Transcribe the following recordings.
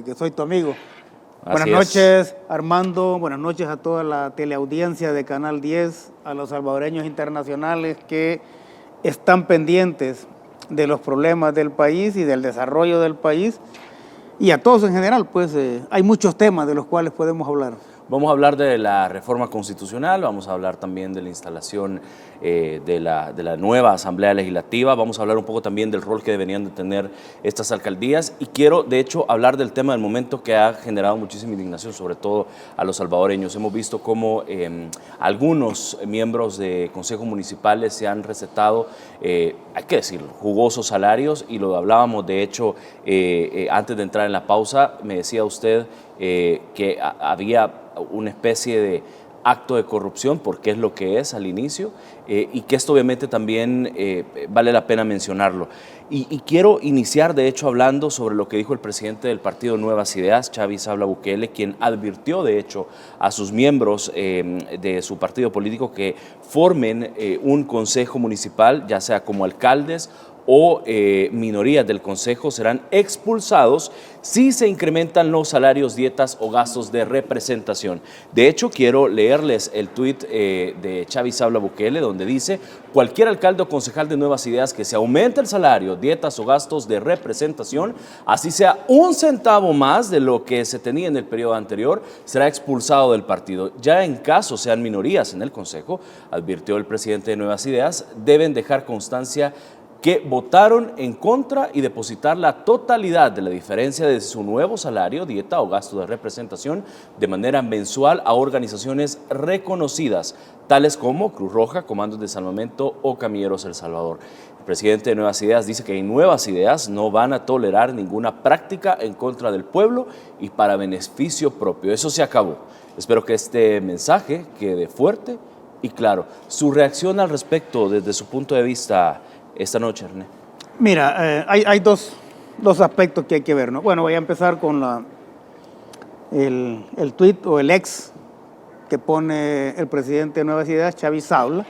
Que soy tu amigo. Buenas noches, Armando. Buenas noches a toda la teleaudiencia de Canal 10, a los salvadoreños internacionales que están pendientes de los problemas del país y del desarrollo del país, y a todos en general. Pues hay muchos temas de los cuales podemos hablar. Vamos a hablar de la reforma constitucional, vamos a hablar también de la instalación de la nueva Asamblea Legislativa, vamos a hablar un poco también del rol que deberían de tener estas alcaldías, y quiero de hecho hablar del tema del momento que ha generado muchísima indignación, sobre todo a los salvadoreños. Hemos visto cómo algunos miembros de consejos municipales se han recetado, hay que decirlo, jugosos salarios, y lo hablábamos de hecho antes de entrar en la pausa. Me decía usted que había una especie de acto de corrupción, porque es lo que es al inicio, y que esto obviamente también vale la pena mencionarlo. Y quiero iniciar de hecho hablando sobre lo que dijo el presidente del partido Nuevas Ideas, Xavi Sabla Bukele, quien advirtió de hecho a sus miembros de su partido político que formen un consejo municipal, ya sea como alcaldes o minorías del consejo, serán expulsados si se incrementan los salarios, dietas o gastos de representación. De hecho, quiero leerles el tuit de Xavi Sabla Bukele, donde dice: cualquier alcalde o concejal de Nuevas Ideas que se aumente el salario, dietas o gastos de representación, así sea un centavo más de lo que se tenía en el periodo anterior, será expulsado del partido. Ya en caso sean minorías en el consejo, advirtió el presidente de Nuevas Ideas, deben dejar constancia que votaron en contra y depositar la totalidad de la diferencia de su nuevo salario, dieta o gasto de representación de manera mensual a organizaciones reconocidas, tales como Cruz Roja, Comandos de Salvamento o Camilleros El Salvador. El presidente de Nuevas Ideas dice que en Nuevas Ideas no van a tolerar ninguna práctica en contra del pueblo y para beneficio propio. Eso se acabó. Espero que este mensaje quede fuerte y claro. Su reacción al respecto desde su punto de vista esta noche, René. Mira, hay dos aspectos que hay que ver, ¿no? Bueno, voy a empezar con el tuit o el ex que pone el presidente de Nuevas Ideas, Xavi Sabla,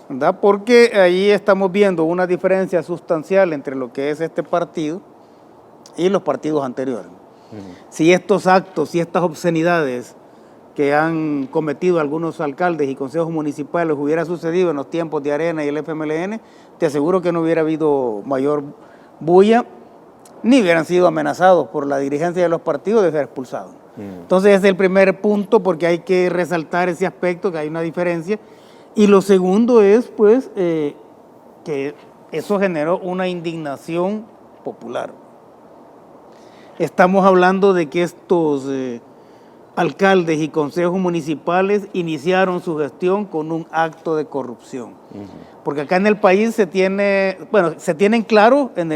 ¿verdad? Porque ahí estamos viendo una diferencia sustancial entre lo que es este partido y los partidos anteriores. Si estos actos, si estas obscenidades que han cometido algunos alcaldes y consejos municipales hubiera sucedido en los tiempos de Arena y el FMLN, te aseguro que no hubiera habido mayor bulla, ni hubieran sido amenazados por la dirigencia de los partidos de ser expulsados. Entonces ese es el primer punto, porque hay que resaltar ese aspecto, que hay una diferencia. Y lo segundo es pues que eso generó una indignación popular. Estamos hablando de que estos alcaldes y consejos municipales iniciaron su gestión con un acto de corrupción. Porque acá en el país se tienen claro, en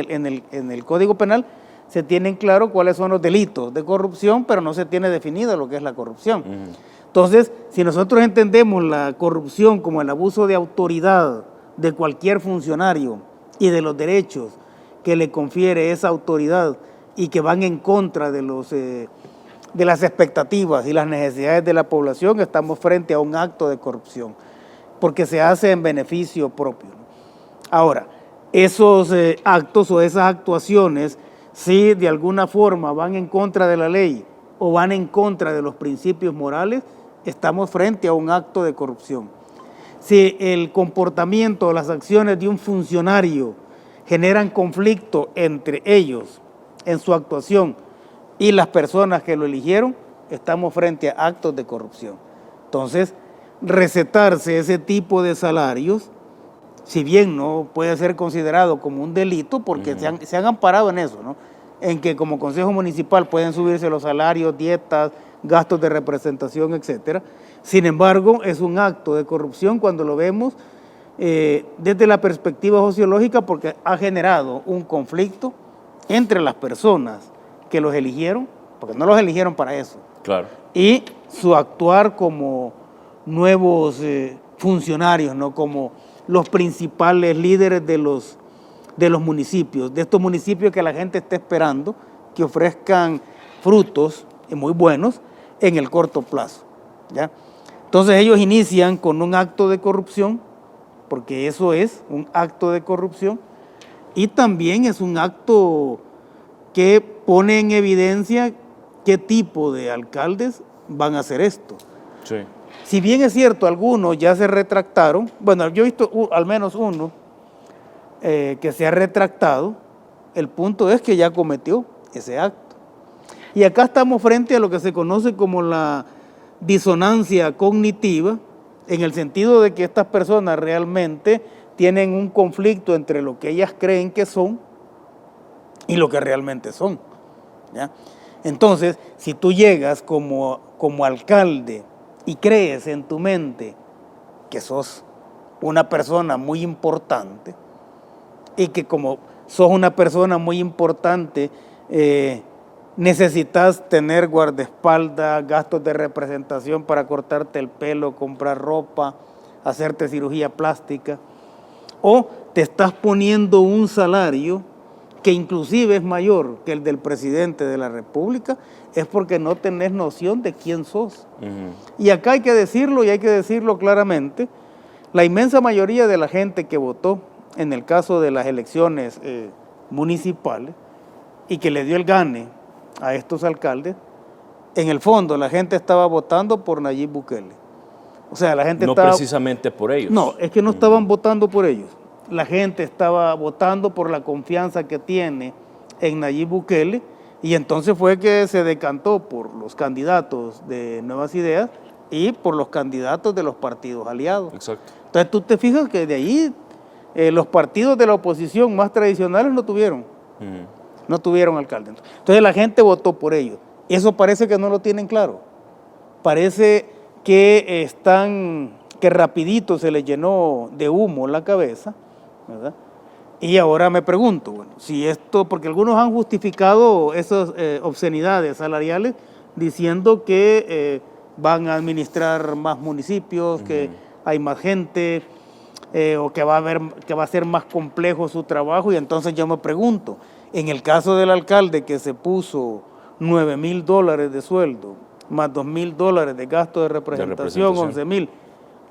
el Código Penal, se tienen claro cuáles son los delitos de corrupción, pero no se tiene definido lo que es la corrupción. Entonces, si nosotros entendemos la corrupción como el abuso de autoridad de cualquier funcionario y de los derechos que le confiere esa autoridad y que van en contra de las expectativas y las necesidades de la población, estamos frente a un acto de corrupción, porque se hace en beneficio propio. Ahora, esos actos o esas actuaciones, si de alguna forma van en contra de la ley o van en contra de los principios morales, estamos frente a un acto de corrupción. Si el comportamiento o las acciones de un funcionario generan conflicto entre ellos en su actuación y las personas que lo eligieron, estamos frente a actos de corrupción. Entonces, recetarse ese tipo de salarios, si bien no puede ser considerado como un delito, porque se han amparado en eso, ¿no? En que como consejo municipal pueden subirse los salarios, dietas, gastos de representación, etcétera. Sin embargo, es un acto de corrupción cuando lo vemos desde la perspectiva sociológica, porque ha generado un conflicto entre las personas que los eligieron, porque no los eligieron para eso. Claro. Y su actuar como nuevos funcionarios, ¿no? Como los principales líderes de los municipios, de estos municipios que la gente está esperando que ofrezcan frutos muy buenos en el corto plazo, ¿ya? Entonces ellos inician con un acto de corrupción, porque eso es un acto de corrupción, y también es un acto que pone en evidencia qué tipo de alcaldes van a hacer esto. Sí. Si bien es cierto, algunos ya se retractaron, bueno, yo he visto al menos uno que se ha retractado, el punto es que ya cometió ese acto. Y acá estamos frente a lo que se conoce como la disonancia cognitiva, en el sentido de que estas personas realmente tienen un conflicto entre lo que ellas creen que son y lo que realmente son, ¿ya? Entonces, si tú llegas como alcalde y crees en tu mente que sos una persona muy importante y que como sos una persona muy importante, necesitas tener guardaespaldas, gastos de representación para cortarte el pelo, comprar ropa, hacerte cirugía plástica, o te estás poniendo un salario que inclusive es mayor que el del presidente de la República, es porque no tenés noción de quién sos. Y acá hay que decirlo, y hay que decirlo claramente, la inmensa mayoría de la gente que votó en el caso de las elecciones municipales y que le dio el gane a estos alcaldes, en el fondo la gente estaba votando por Nayib Bukele. O sea, la gente no estaba... precisamente por ellos. No, es que no estaban votando por ellos. La gente estaba votando por la confianza que tiene en Nayib Bukele, y entonces fue que se decantó por los candidatos de Nuevas Ideas y por los candidatos de los partidos aliados. Exacto. Entonces tú te fijas que de ahí los partidos de la oposición más tradicionales no tuvieron alcalde. Entonces la gente votó por ellos. Eso parece que no lo tienen claro. Parece que que rapidito se les llenó de humo la cabeza, ¿verdad? Y ahora me pregunto, bueno, si esto, porque algunos han justificado esas obscenidades salariales diciendo que van a administrar más municipios, que hay más gente, o que va a ser más complejo su trabajo, y entonces yo me pregunto, en el caso del alcalde que se puso $9,000 de sueldo, más $2,000 de gasto de representación, 11,000,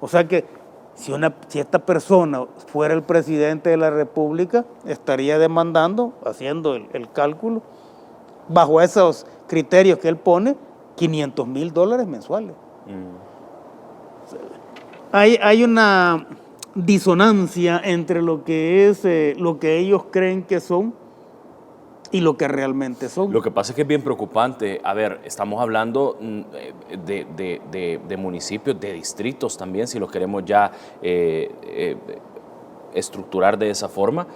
o sea que si esta persona fuera el presidente de la República, estaría demandando, haciendo el cálculo, bajo esos criterios que él pone, $500,000 mensuales. Hay una disonancia entre lo que es lo que ellos creen que son y lo que realmente son. Lo que pasa es que es bien preocupante. A ver, estamos hablando de municipios, de distritos también, si los queremos ya estructurar de esa forma,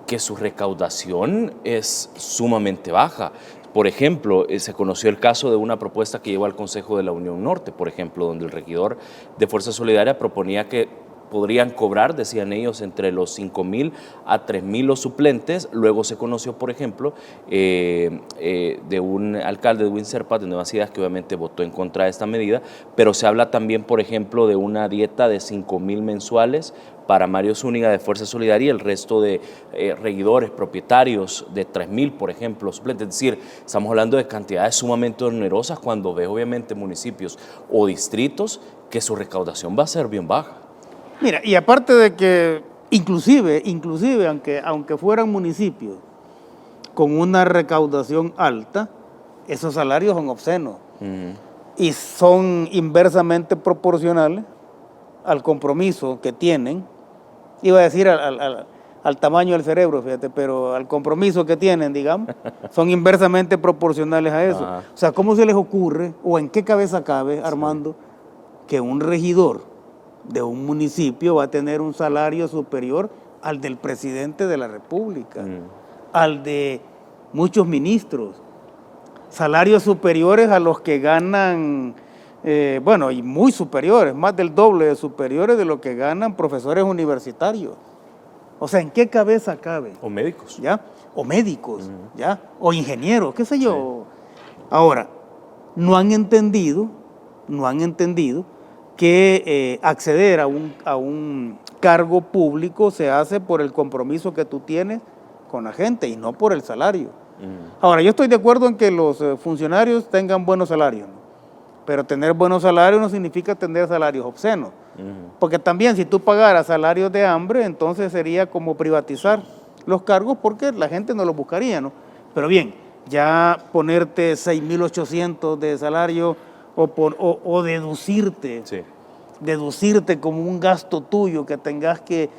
que su recaudación es sumamente baja. Por ejemplo, se conoció el caso de una propuesta que llevó al Consejo de la Unión Norte, por ejemplo, donde el regidor de Fuerza Solidaria proponía que podrían cobrar, decían ellos, entre los 5,000 a 3,000 los suplentes. Luego se conoció, por ejemplo, de un alcalde de Winserpa, de Nuevas Ideas, que obviamente votó en contra de esta medida, pero se habla también, por ejemplo, de una dieta de 5,000 mensuales para Mario Zúñiga de Fuerza Solidaria y el resto de regidores, propietarios de 3,000, por ejemplo, suplentes. Es decir, estamos hablando de cantidades sumamente onerosas cuando ves, obviamente, municipios o distritos que su recaudación va a ser bien baja. Mira, y aparte de que inclusive aunque fueran municipios con una recaudación alta, esos salarios son obscenos y son inversamente proporcionales al compromiso que tienen, iba a decir al tamaño del cerebro, fíjate, pero al compromiso que tienen, digamos, son inversamente proporcionales a eso. Ajá. O sea, ¿cómo se les ocurre, o en qué cabeza cabe, Armando, que un regidor de un municipio va a tener un salario superior al del presidente de la República, al de muchos ministros, salarios superiores a los que ganan, y muy superiores, más del doble de superiores de lo que ganan profesores universitarios? O sea, ¿en qué cabeza cabe? O médicos. ¿Ya? O médicos, ¿ya? O ingenieros, qué sé yo. Sí. Ahora, no han entendido que acceder a un cargo público se hace por el compromiso que tú tienes con la gente y no por el salario. Ahora, yo estoy de acuerdo en que los funcionarios tengan buenos salarios, ¿no? Pero tener buenos salarios no significa tener salarios obscenos. Porque también si tú pagaras salarios de hambre, entonces sería como privatizar los cargos porque la gente no los buscaría, ¿no? Pero bien, ya ponerte 6.800 de salario o deducirte, Sí. deducirte como un gasto tuyo, que tengas que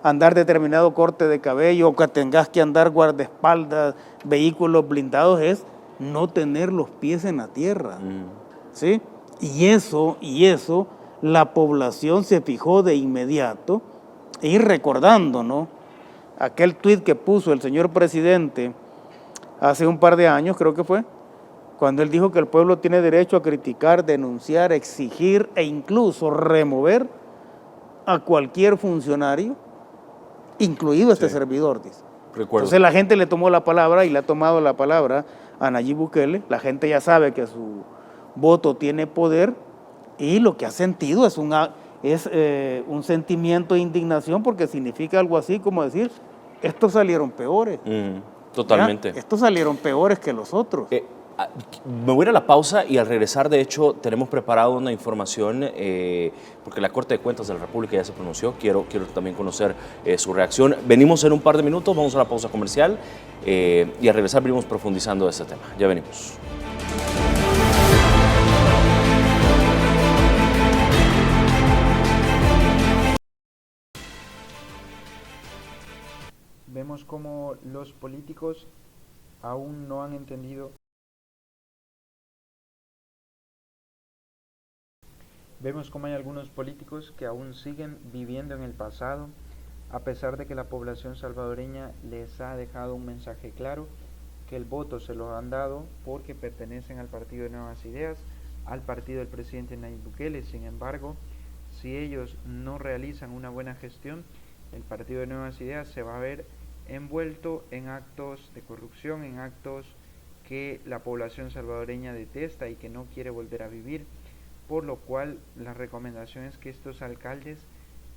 andar determinado corte de cabello o que tengas que andar guardaespaldas, vehículos blindados, es no tener los pies en la tierra. ¿Sí? Y eso, la población se fijó de inmediato, y recordando, ¿no?, aquel tuit que puso el señor presidente hace un par de años, creo que fue, cuando él dijo que el pueblo tiene derecho a criticar, denunciar, exigir e incluso remover a cualquier funcionario, incluido este servidor, dice. Recuerdo. Entonces la gente le tomó la palabra y le ha tomado la palabra a Nayib Bukele. La gente ya sabe que su voto tiene poder y lo que ha sentido es un sentimiento de indignación, porque significa algo así como decir, estos salieron peores. Totalmente. ¿Ya? Estos salieron peores que los otros. Me voy a ir a la pausa y al regresar, de hecho, tenemos preparado una información, porque la Corte de Cuentas de la República ya se pronunció. Quiero también conocer su reacción. Venimos en un par de minutos, vamos a la pausa comercial y al regresar venimos profundizando este tema. Ya venimos. Vemos cómo los políticos aún no han entendido. Vemos cómo hay algunos políticos que aún siguen viviendo en el pasado, a pesar de que la población salvadoreña les ha dejado un mensaje claro, que el voto se lo han dado porque pertenecen al Partido de Nuevas Ideas, al partido del presidente Nayib Bukele. Sin embargo, si ellos no realizan una buena gestión, el Partido de Nuevas Ideas se va a ver envuelto en actos de corrupción, en actos que la población salvadoreña detesta y que no quiere volver a vivir, por lo cual la recomendación es que estos alcaldes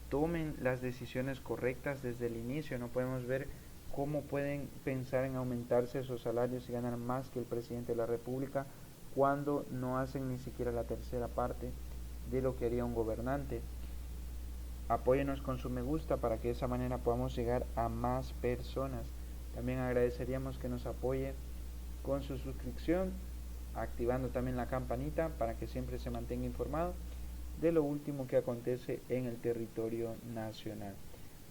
tomen las decisiones correctas desde el inicio. No podemos ver cómo pueden pensar en aumentarse esos salarios y ganar más que el presidente de la República cuando no hacen ni siquiera la tercera parte de lo que haría un gobernante. Apóyenos con su me gusta para que de esa manera podamos llegar a más personas. También agradeceríamos que nos apoye con su suscripción, activando también la campanita para que siempre se mantenga informado de lo último que acontece en el territorio nacional.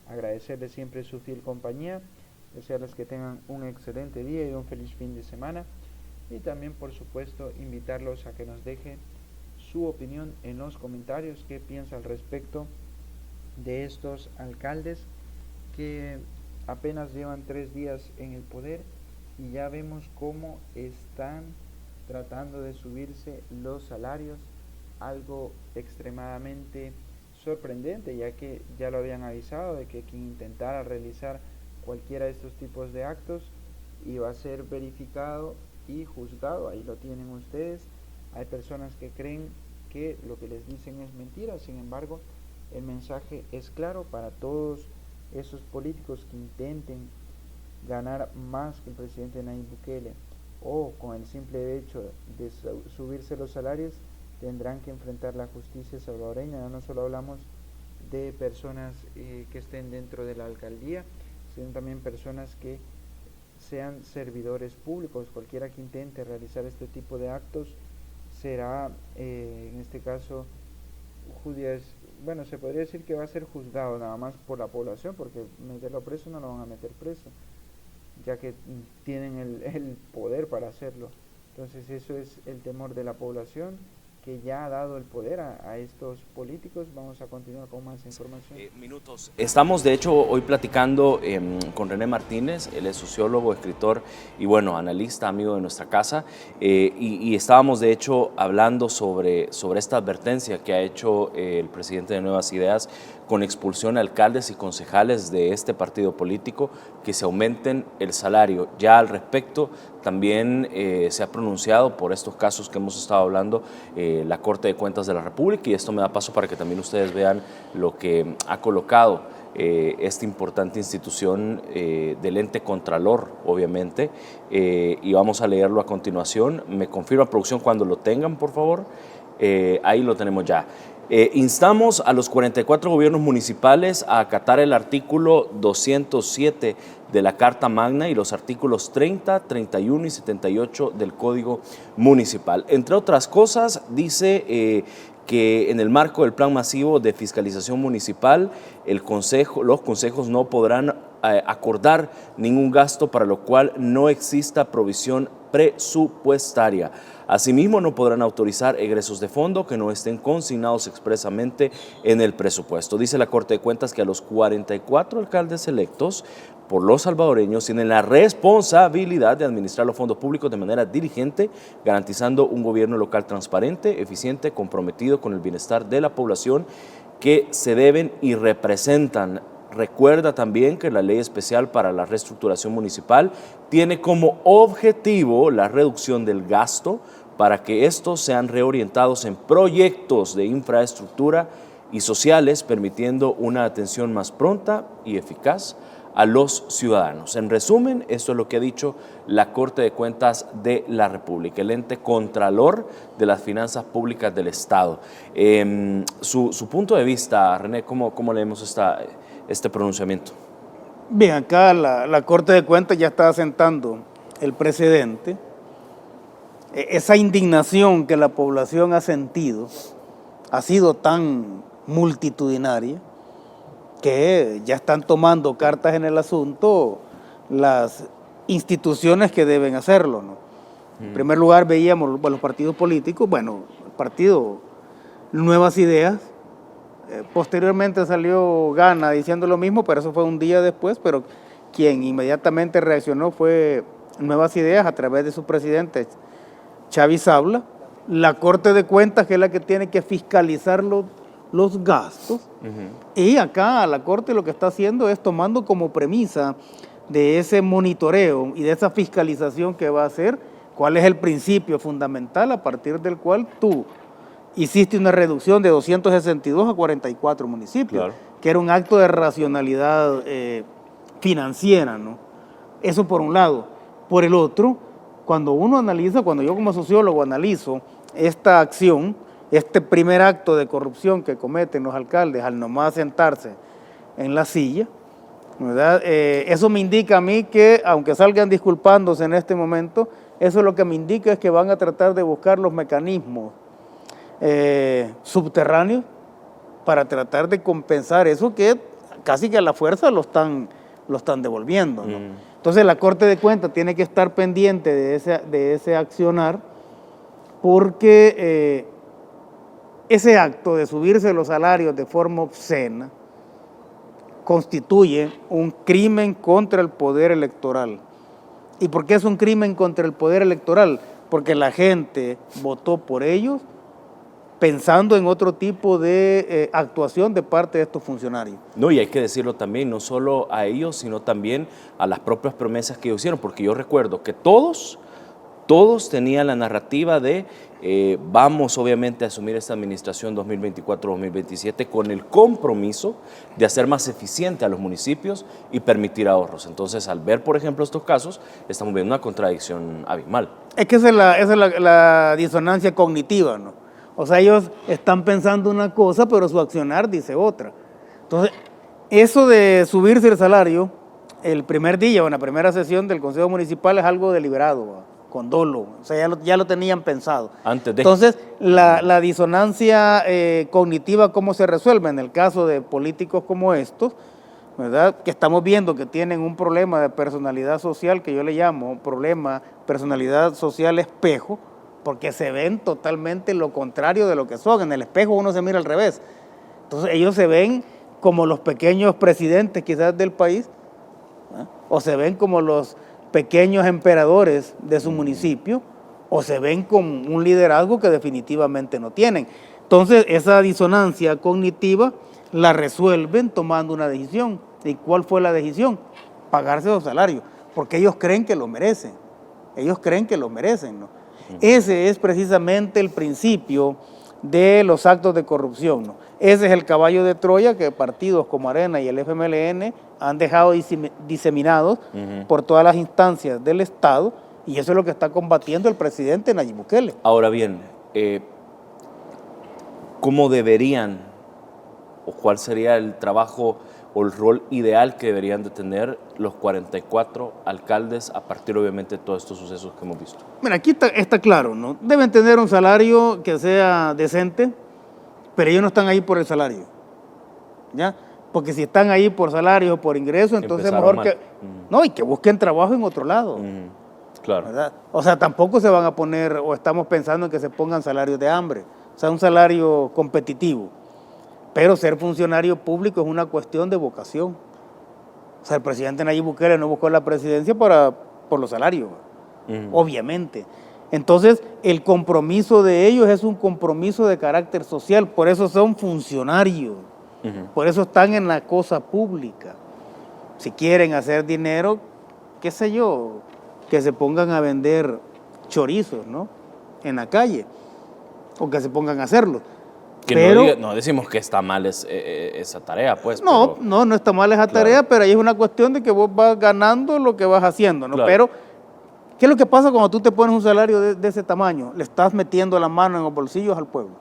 Agradecerles siempre su fiel compañía, desearles que tengan un excelente día y un feliz fin de semana, y también, por supuesto, invitarlos a que nos dejen su opinión en los comentarios, qué piensa al respecto de estos alcaldes que apenas llevan 3 días en el poder y ya vemos cómo están tratando de subirse los salarios, algo extremadamente sorprendente, ya que ya lo habían avisado de que quien intentara realizar cualquiera de estos tipos de actos iba a ser verificado y juzgado. Ahí lo tienen ustedes. Hay personas que creen que lo que les dicen es mentira, sin embargo, el mensaje es claro para todos esos políticos que intenten ganar más que el presidente Nayib Bukele, o con el simple hecho de subirse los salarios, tendrán que enfrentar la justicia salvadoreña. No solo hablamos de personas que estén dentro de la alcaldía, sino también personas que sean servidores públicos. Cualquiera que intente realizar este tipo de actos será, en este caso, se podría decir que va a ser juzgado nada más por la población, porque meterlo preso no lo van a meter preso, ya que tienen el poder para hacerlo. Entonces eso es el temor de la población, que ya ha dado el poder a estos políticos. Vamos a continuar con más información. Minutos. Estamos, de hecho, hoy platicando con René Martínez. Él es sociólogo, escritor y, bueno, analista, amigo de nuestra casa. Y estábamos, de hecho, hablando sobre esta advertencia que ha hecho el presidente de Nuevas Ideas con expulsión a alcaldes y concejales de este partido político, que se aumenten el salario. Ya al respecto también se ha pronunciado por estos casos que hemos estado hablando la Corte de Cuentas de la República, y esto me da paso para que también ustedes vean lo que ha colocado esta importante institución del ente Contralor, obviamente, y vamos a leerlo a continuación. Me confirma producción cuando lo tengan, por favor. Ahí lo tenemos ya. Instamos a los 44 gobiernos municipales a acatar el artículo 207 de la Carta Magna y los artículos 30, 31 y 78 del Código Municipal. Entre otras cosas, dice que en el marco del Plan Masivo de Fiscalización Municipal, los consejos no podrán acordar ningún gasto para lo cual no exista provisión presupuestaria. Asimismo, no podrán autorizar egresos de fondo que no estén consignados expresamente en el presupuesto. Dice la Corte de Cuentas que a los 44 alcaldes electos por los salvadoreños tienen la responsabilidad de administrar los fondos públicos de manera diligente, garantizando un gobierno local transparente, eficiente, comprometido con el bienestar de la población que se deben y representan. Recuerda también que la Ley Especial para la Reestructuración Municipal tiene como objetivo la reducción del gasto para que estos sean reorientados en proyectos de infraestructura y sociales, permitiendo una atención más pronta y eficaz a los ciudadanos. En resumen, esto es lo que ha dicho la Corte de Cuentas de la República, el ente contralor de las finanzas públicas del Estado. Su punto de vista, René, ¿cómo leemos este pronunciamiento? Bien, acá la Corte de Cuentas ya está asentando el precedente. Esa indignación que la población ha sentido ha sido tan multitudinaria que ya están tomando cartas en el asunto las instituciones que deben hacerlo, ¿no? En primer lugar veíamos los partidos políticos, bueno, el partido Nuevas Ideas, posteriormente salió Gana diciendo lo mismo, pero eso fue un día después, pero quien inmediatamente reaccionó fue Nuevas Ideas a través de su presidente Xavi Sabla. La Corte de Cuentas, que es la que tiene que fiscalizar los gastos, y acá la Corte lo que está haciendo es tomando como premisa de ese monitoreo y de esa fiscalización que va a hacer, cuál es el principio fundamental a partir del cual tú hiciste una reducción de 262 a 44 municipios, claro, que era un acto de racionalidad financiera, ¿no? Eso por un lado. Por el otro, cuando uno analiza, cuando yo como sociólogo analizo esta acción, este primer acto de corrupción que cometen los alcaldes al nomás sentarse en la silla, ¿verdad? Eso me indica a mí que, aunque salgan disculpándose en este momento, eso lo que me indica es que van a tratar de buscar los mecanismos subterráneos para tratar de compensar eso que casi que a la fuerza lo están devolviendo, ¿no? Entonces la Corte de Cuentas tiene que estar pendiente de ese accionar, porque ese acto de subirse los salarios de forma obscena constituye un crimen contra el poder electoral. ¿Y por qué es un crimen contra el poder electoral? Porque la gente votó por ellos pensando en otro tipo de actuación de parte de estos funcionarios. No, y hay que decirlo también, no solo a ellos, sino también a las propias promesas que ellos hicieron, porque yo recuerdo que todos tenían la narrativa de vamos obviamente a asumir esta administración 2024-2027 con el compromiso de hacer más eficiente a los municipios y permitir ahorros. Entonces, al ver, por ejemplo, estos casos, estamos viendo una contradicción abismal. Es que esa es la disonancia cognitiva, ¿no? O sea, ellos están pensando una cosa, pero su accionar dice otra. Entonces, eso de subirse el salario el primer día o en la primera sesión del Consejo Municipal es algo deliberado, ¿va? Con dolo, o sea, ya lo tenían pensado. Entonces, la disonancia cognitiva, ¿cómo se resuelve? En el caso de políticos como estos, ¿verdad? Que estamos viendo que tienen un problema de personalidad social, que yo le llamo un problema personalidad social espejo, porque se ven totalmente lo contrario de lo que son. En el espejo uno se mira al revés. Entonces, ellos se ven como los pequeños presidentes quizás del país, ¿eh? O se ven como los pequeños emperadores de su municipio, o se ven con un liderazgo que definitivamente no tienen. Entonces, esa disonancia cognitiva la resuelven tomando una decisión. ¿Y cuál fue la decisión? Pagarse los salarios, porque ellos creen que lo merecen. Ellos creen que lo merecen, ¿no? Ese es precisamente el principio de los actos de corrupción, ¿no? Ese es el caballo de Troya que partidos como Arena y el FMLN han dejado diseminados por todas las instancias del Estado, y eso es lo que está combatiendo el presidente Nayib Bukele. Ahora bien, ¿cómo deberían o cuál sería el trabajo o el rol ideal que deberían de tener los 44 alcaldes a partir, obviamente, de todos estos sucesos que hemos visto? Mira, aquí está claro, ¿no? Deben tener un salario que sea decente, pero ellos no están ahí por el salario, ¿ya? Porque si están ahí por salario o por ingreso, entonces Empezaron mejor que... No, y que busquen trabajo en otro lado, Claro. ¿verdad? O sea, tampoco se van a poner, o estamos pensando en que se pongan salarios de hambre, o sea, un salario competitivo. Pero ser funcionario público es una cuestión de vocación. O sea, el presidente Nayib Bukele no buscó la presidencia por los salarios, obviamente. Entonces, el compromiso de ellos es un compromiso de carácter social, por eso son funcionarios, por eso están en la cosa pública. Si quieren hacer dinero, qué sé yo, que se pongan a vender chorizos, ¿no?, en la calle, o que se pongan a hacerlo. Que pero, no decimos que está mal esa tarea, pues. No, pero, no está mal esa tarea, pero ahí es una cuestión de que vos vas ganando lo que vas haciendo, ¿no? Claro. Pero, ¿qué es lo que pasa cuando tú te pones un salario de ese tamaño? Le estás metiendo la mano en los bolsillos al pueblo,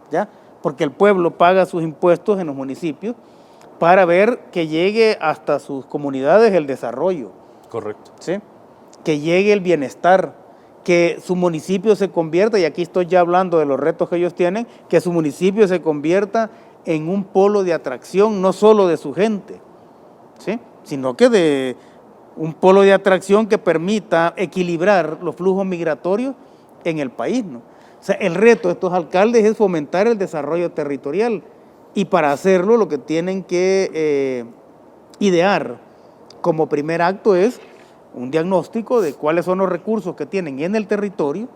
¿ya? Porque el pueblo paga sus impuestos en los municipios para ver que llegue hasta sus comunidades el desarrollo. Correcto. ¿Sí? Que llegue el bienestar, que su municipio se convierta, y aquí estoy ya hablando de los retos que ellos tienen, que su municipio se convierta en un polo de atracción, no solo de su gente, ¿sí?, sino que de un polo de atracción que permita equilibrar los flujos migratorios en el país, ¿no? O sea, el reto de estos alcaldes es fomentar el desarrollo territorial, y para hacerlo lo que tienen que idear como primer acto es un diagnóstico de cuáles son los recursos que tienen en el territorio,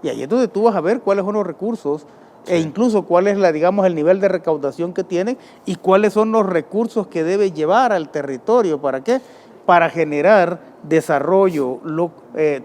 y ahí es donde tú vas a ver cuáles son los recursos, e incluso cuál es digamos, el nivel de recaudación que tienen, y cuáles son los recursos que debe llevar al territorio. ¿Para qué? Para generar desarrollo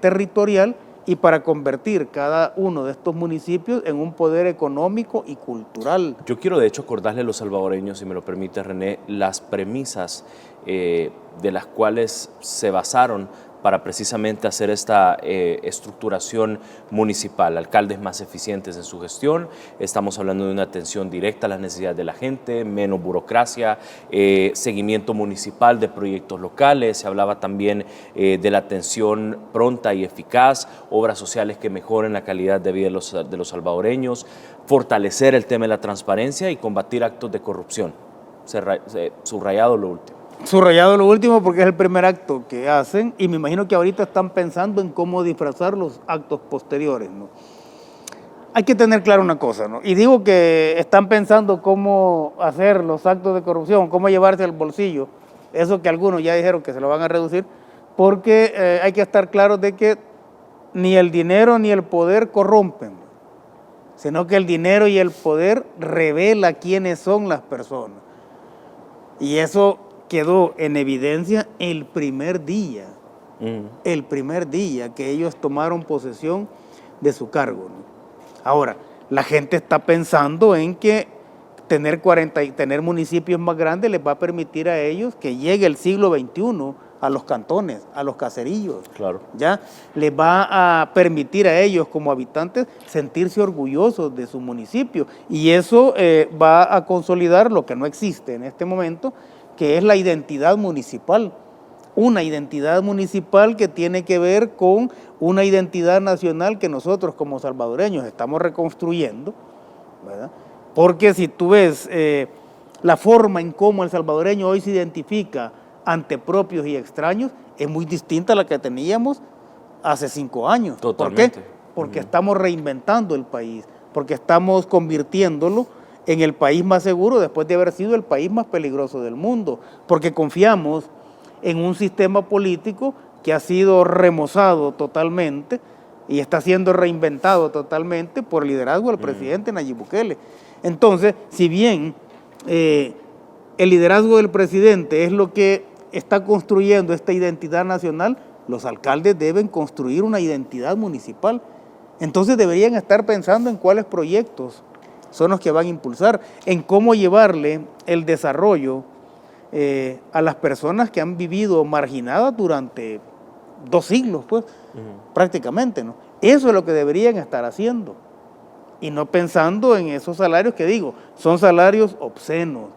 territorial y para convertir cada uno de estos municipios en un poder económico y cultural. Yo quiero, de hecho, acordarle a los salvadoreños, si me lo permite, René, las premisas de las cuales se basaron para precisamente hacer esta estructuración municipal. Alcaldes más eficientes en su gestión, estamos hablando de una atención directa a las necesidades de la gente, menos burocracia, seguimiento municipal de proyectos locales, se hablaba también de la atención pronta y eficaz, obras sociales que mejoren la calidad de vida de los salvadoreños, fortalecer el tema de la transparencia y combatir actos de corrupción. Subrayado lo último. Subrayado lo último porque es el primer acto que hacen, y me imagino que ahorita están pensando en cómo disfrazar los actos posteriores, ¿no? Hay que tener claro una cosa, ¿no? Y digo que están pensando cómo hacer los actos de corrupción, cómo llevarse al bolsillo, eso que algunos ya dijeron que se lo van a reducir, porque hay que estar claros de que ni el dinero ni el poder corrompen, sino que el dinero y el poder revela quiénes son las personas. Y eso quedó en evidencia el primer día que ellos tomaron posesión de su cargo, ¿no? Ahora, la gente está pensando en que tener municipios más grandes les va a permitir a ellos que llegue el siglo XXI a los cantones, a los caserillos. Claro. ¿Ya? Les va a permitir a ellos como habitantes sentirse orgullosos de su municipio, y eso va a consolidar lo que no existe en este momento, que es la identidad municipal. Una identidad municipal que tiene que ver con una identidad nacional que nosotros como salvadoreños estamos reconstruyendo, ¿verdad? Porque si tú ves la forma en cómo el salvadoreño hoy se identifica ante propios y extraños, es muy distinta a la que teníamos hace 5 años. Totalmente. ¿Por qué? Porque estamos reinventando el país, porque estamos convirtiéndolo en el país más seguro después de haber sido el país más peligroso del mundo, porque confiamos en un sistema político que ha sido remozado totalmente y está siendo reinventado totalmente por el liderazgo del presidente Nayib Bukele. Entonces, si bien el liderazgo del presidente es lo que está construyendo esta identidad nacional, los alcaldes deben construir una identidad municipal. Entonces deberían estar pensando en cuáles proyectos son los que van a impulsar, en cómo llevarle el desarrollo a las personas que han vivido marginadas durante 2 siglos, pues, prácticamente, ¿no? Eso es lo que deberían estar haciendo. y no pensando en esos salarios que digo, son salarios obscenos.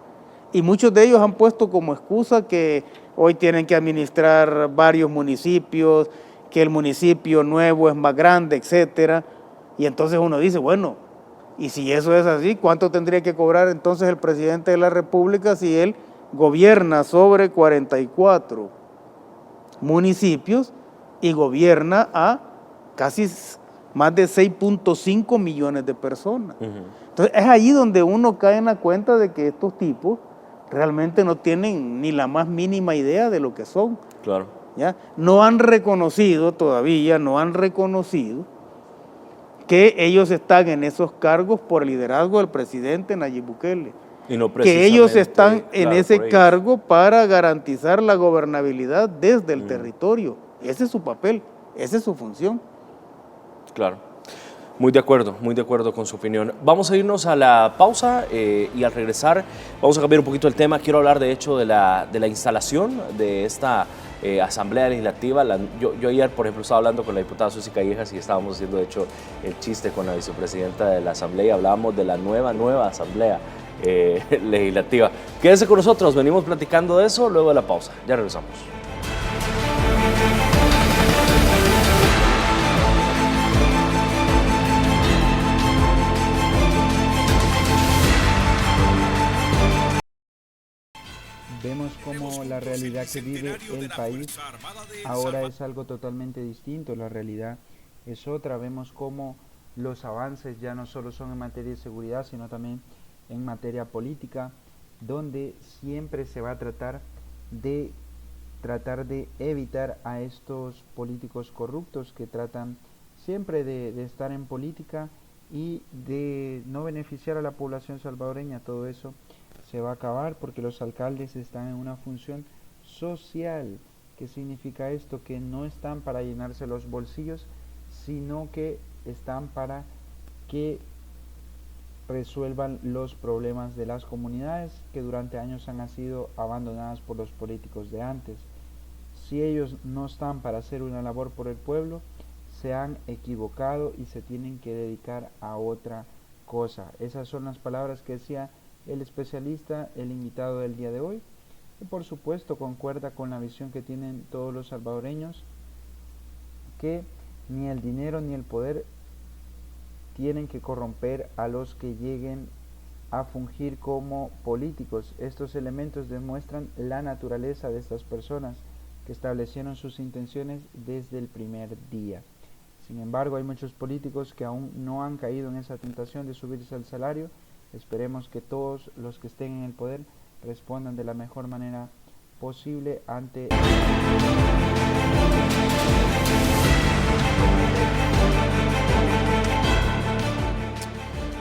Y muchos de ellos han puesto como excusa que hoy tienen que administrar varios municipios, que el municipio nuevo es más grande, etcétera. Y entonces uno dice, bueno, y si eso es así, ¿cuánto tendría que cobrar entonces el presidente de la República si él gobierna sobre 44 municipios y gobierna a casi más de 6.5 millones de personas? Entonces es ahí donde uno cae en la cuenta de que estos tipos realmente no tienen ni la más mínima idea de lo que son. Claro. ¿Ya? No han reconocido todavía, no han reconocido que ellos están en esos cargos por el liderazgo del presidente Nayib Bukele. Y no Que ellos están claro, en ese cargo para garantizar la gobernabilidad desde el territorio. Ese es su papel, esa es su función. Claro. Muy de acuerdo con su opinión. Vamos a irnos a la pausa y al regresar vamos a cambiar un poquito el tema. Quiero hablar de hecho de la instalación de esta Asamblea Legislativa. Yo ayer, por ejemplo, estaba hablando con la diputada Susi Callejas y estábamos haciendo de hecho el chiste con la vicepresidenta de la Asamblea y hablábamos de la nueva Asamblea Legislativa. Quédese con nosotros, venimos platicando de eso luego de la pausa. Ya regresamos. Vemos cómo la realidad que vive el país ahora es algo totalmente distinto, la realidad es otra. Vemos cómo los avances ya no solo son en materia de seguridad, sino también en materia política, donde siempre se va a tratar de evitar a estos políticos corruptos que tratan siempre de estar en política y de no beneficiar a la población salvadoreña. Todo eso se va a acabar porque los alcaldes están en una función social. ¿Qué significa esto? Que no están para llenarse los bolsillos, sino que están para que resuelvan los problemas de las comunidades que durante años han sido abandonadas por los políticos de antes. Si ellos no están para hacer una labor por el pueblo, se han equivocado y se tienen que dedicar a otra cosa. Esas son las palabras que decía el especialista, el invitado del día de hoy, y por supuesto concuerda con la visión que tienen todos los salvadoreños, que ni el dinero ni el poder tienen que corromper a los que lleguen a fungir como políticos. Estos elementos demuestran la naturaleza de estas personas que establecieron sus intenciones desde el primer día. Sin embargo, hay muchos políticos que aún no han caído en esa tentación de subirse al salario. Esperemos que todos los que estén en el poder respondan de la mejor manera posible ante...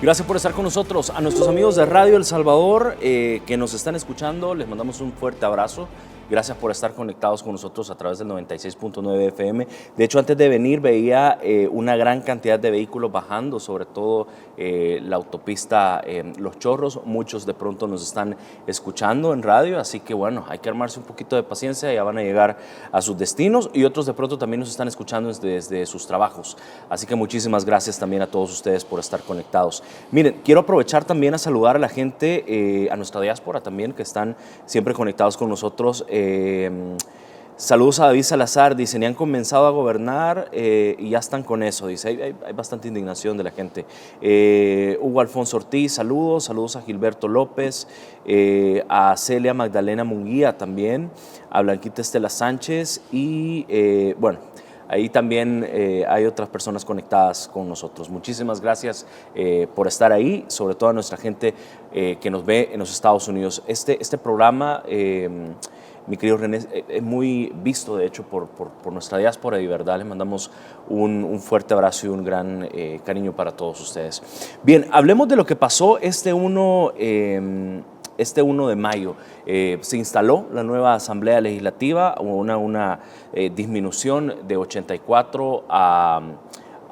Gracias por estar con nosotros. A nuestros amigos de Radio El Salvador que nos están escuchando, les mandamos un fuerte abrazo. Gracias por estar conectados con nosotros a través del 96.9 FM. De hecho, antes de venir veía una gran cantidad de vehículos bajando, sobre todo la autopista Los Chorros. Muchos de pronto nos están escuchando en radio, así que bueno, hay que armarse un poquito de paciencia, ya van a llegar a sus destinos y otros de pronto también nos están escuchando desde sus trabajos. Así que muchísimas gracias también a todos ustedes por estar conectados. Miren, quiero aprovechar también a saludar a la gente, a nuestra diáspora también, que están siempre conectados con nosotros. Saludos a David Salazar, dice, ni han comenzado a gobernar y ya están con eso, dice, hay bastante indignación de la gente. Hugo Alfonso Ortiz, saludos a Gilberto López, a Celia Magdalena Munguía también, a Blanquita Estela Sánchez y bueno, ahí también hay otras personas conectadas con nosotros. Muchísimas gracias por estar ahí, sobre todo a nuestra gente que nos ve en los Estados Unidos. Este programa, mi querido René, es muy visto, de hecho, por nuestra diáspora y de verdad les mandamos un fuerte abrazo y un gran cariño para todos ustedes. Bien, hablemos de lo que pasó este 1 de mayo. Se instaló la nueva Asamblea Legislativa, una disminución de 84 a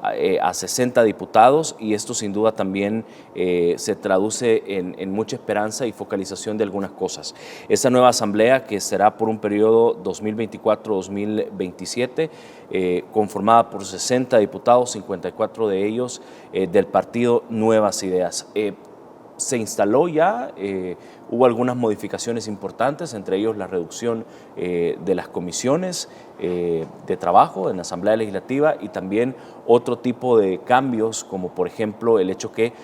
a 60 diputados, y esto sin duda también se traduce en mucha esperanza y focalización de algunas cosas. Esta nueva asamblea, que será por un periodo 2024-2027, conformada por 60 diputados, 54 de ellos del partido Nuevas Ideas. Se instaló ya, hubo algunas modificaciones importantes, entre ellos la reducción de las comisiones de trabajo en la Asamblea Legislativa, y también otro tipo de cambios, como por ejemplo el hecho que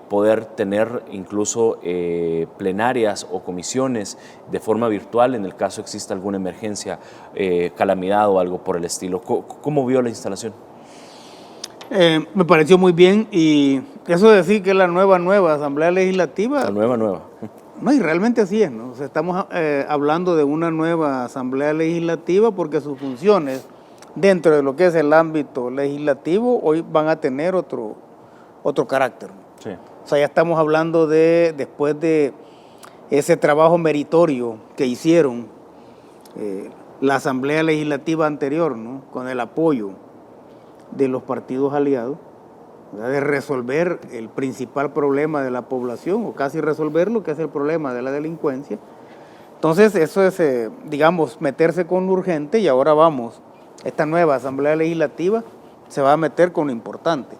poder tener incluso plenarias o comisiones de forma virtual en el caso exista alguna emergencia, calamidad o algo por el estilo. ¿Cómo vio la instalación? Me pareció muy bien, y eso de decir que es la nueva Asamblea Legislativa. La nueva. No, y realmente así es, ¿no? O sea, estamos hablando de una nueva Asamblea Legislativa porque sus funciones dentro de lo que es el ámbito legislativo hoy van a tener otro carácter. Sí. O sea, ya estamos hablando de, después de ese trabajo meritorio que hicieron la Asamblea Legislativa anterior, ¿no? Con el apoyo de los partidos aliados, ¿verdad? De resolver el principal problema de la población, o casi resolverlo, que es el problema de la delincuencia. Entonces eso es, digamos, meterse con lo urgente, y ahora vamos, esta nueva Asamblea Legislativa se va a meter con lo importante.